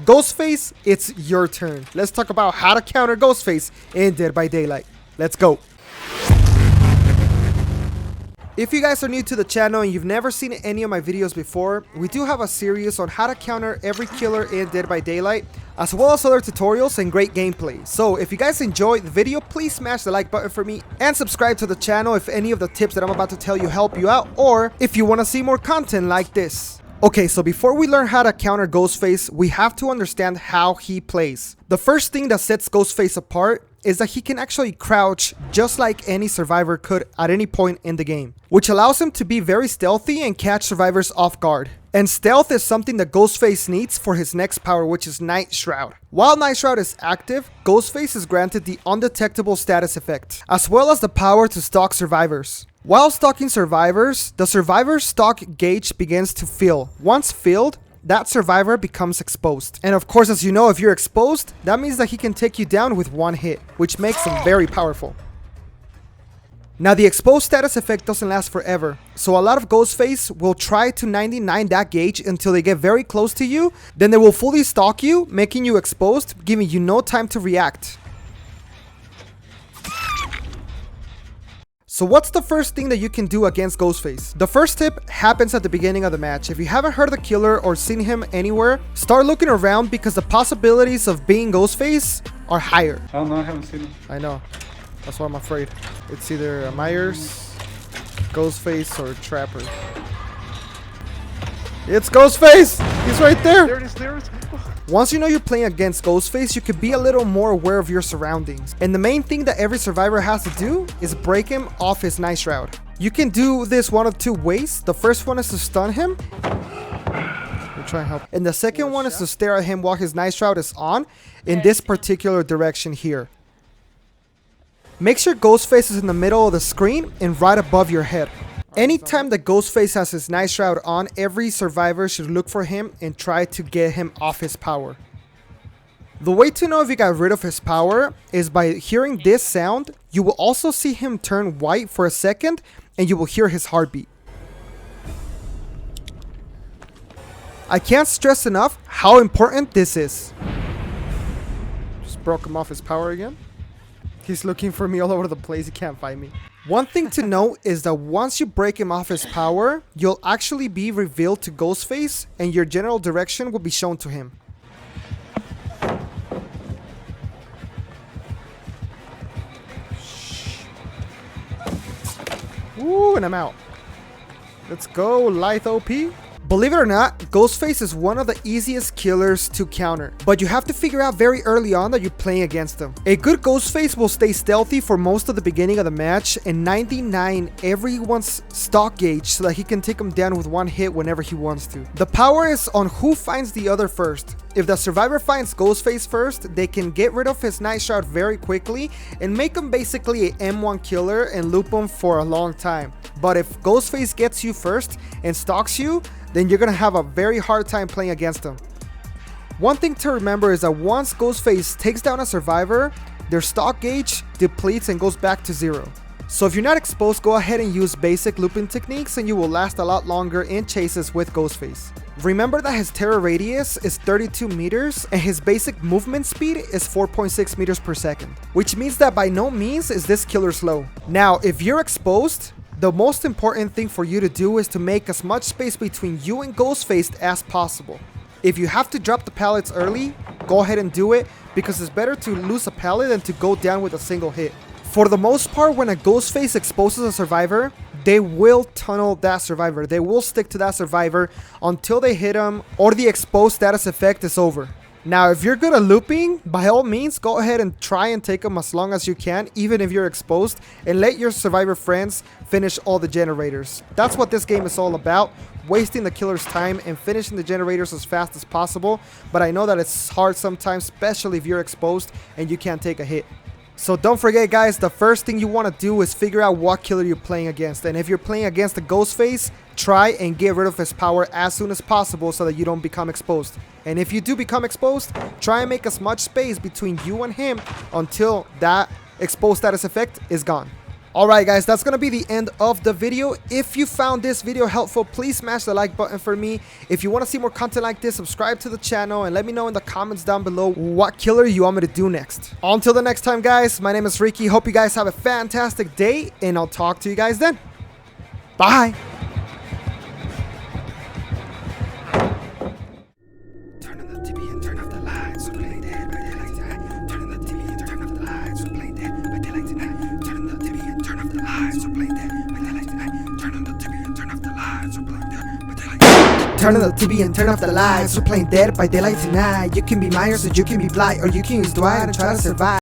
Ghostface, it's your turn. Let's talk about how to counter Ghostface in Dead by Daylight. Let's go. If you guys are new to the channel and you've never seen any of my videos before, we do have a series on how to counter every killer in Dead by Daylight, as well as other tutorials and great gameplay. So if you guys enjoyed the video, please smash the like button for me and subscribe to the channel if any of the tips that I'm about to tell you help you out, or if you want to see more content like this. Okay, so before we learn how to counter Ghostface, we have to understand how he plays. The first thing that sets Ghostface apart is that he can actually crouch just like any survivor could at any point in the game, which allows him to be very stealthy and catch survivors off guard. And stealth is something that Ghostface needs for his next power, which is Night Shroud. While Night Shroud is active, Ghostface is granted the undetectable status effect, as well as the power to stalk survivors. While stalking survivors, the survivor's stalk gauge begins to fill. Once filled, that survivor becomes exposed. And of course, as you know, if you're exposed, that means that he can take you down with one hit, which makes him very powerful. Now, the exposed status effect doesn't last forever, so a lot of Ghostface will try to 99 that gauge until they get very close to you, then they will fully stalk you, making you exposed, giving you no time to react. So what's the first thing that you can do against Ghostface? The first tip happens at the beginning of the match. If you haven't heard of the killer or seen him anywhere, start looking around because the possibilities of being Ghostface are higher. Oh no, I haven't seen him. I know. That's why I'm afraid. It's either Myers, Ghostface, or Trapper. It's Ghostface! He's right there! There it is, there it is. Once you know you're playing against Ghostface, you can be a little more aware of your surroundings. And the main thing that every survivor has to do is break him off his Night Shroud. You can do this one of two ways. The first one is to stun him. We'll try and help. And the second one is to stare at him while his Night Shroud is on in this particular direction here. Make sure Ghostface is in the middle of the screen and right above your head. Anytime that Ghostface has his Night Shroud on, every survivor should look for him and try to get him off his power. The way to know if you got rid of his power is by hearing this sound. You will also see him turn white for a second and you will hear his heartbeat. I can't stress enough how important this is. Just broke him off his power again. He's looking for me all over the place. He can't find me. One thing to note is that once you break him off his power, you'll actually be revealed to Ghostface and your general direction will be shown to him. Ooh, and I'm out. Let's go, Lithe OP. Believe it or not, Ghostface is one of the easiest killers to counter, but you have to figure out very early on that you're playing against him. A good Ghostface will stay stealthy for most of the beginning of the match and 99 everyone's stalk gauge so that he can take him down with one hit whenever he wants to. The power is on who finds the other first. If the survivor finds Ghostface first, they can get rid of his Night Shroud very quickly and make him basically a M1 killer and loop him for a long time. But if Ghostface gets you first and stalks you, then you're gonna have a very hard time playing against him. One thing to remember is that once Ghostface takes down a survivor, their stalk gauge depletes and goes back to 0. So if you're not exposed, go ahead and use basic looping techniques and you will last a lot longer in chases with Ghostface. Remember that his terror radius is 32 meters and his basic movement speed is 4.6 meters per second, which means that by no means is this killer slow. Now, if you're exposed, the most important thing for you to do is to make as much space between you and Ghostface as possible. If you have to drop the pallets early, go ahead and do it because it's better to lose a pallet than to go down with a single hit. For the most part, when a Ghostface exposes a survivor, they will tunnel that survivor. They will stick to that survivor until they hit him or the exposed status effect is over. Now, if you're good at looping, by all means, go ahead and try and take them as long as you can, even if you're exposed, and let your survivor friends finish all the generators. That's what this game is all about, wasting the killer's time and finishing the generators as fast as possible. But I know that it's hard sometimes, especially if you're exposed and you can't take a hit. So don't forget, guys, the first thing you want to do is figure out what killer you're playing against. And if you're playing against the Ghostface, try and get rid of his power as soon as possible so that you don't become exposed. And if you do become exposed, try and make as much space between you and him until that exposed status effect is gone. Alright guys, that's gonna be the end of the video. If you found this video helpful, please smash the like button for me. If you want to see more content like this, subscribe to the channel and let me know in the comments down below what killer you want me to do next. Until the next time guys, my name is Ricky. Hope you guys have a fantastic day and I'll talk to you guys then. Bye! Turn on the TV and turn off the lights. We're playing dead by daylight tonight. Turn on the TV and turn off the lights. We're playing dead by daylight tonight. Turn on the TV and turn off the lights. We're playing dead by daylight tonight. Turn on the TV and turn off the lights. We're playing dead by daylight tonight. Turn on the TV and turn off the lights. We're playing dead by daylight tonight. You can be Myers or you can be Blight or you can use Dwight and try to survive.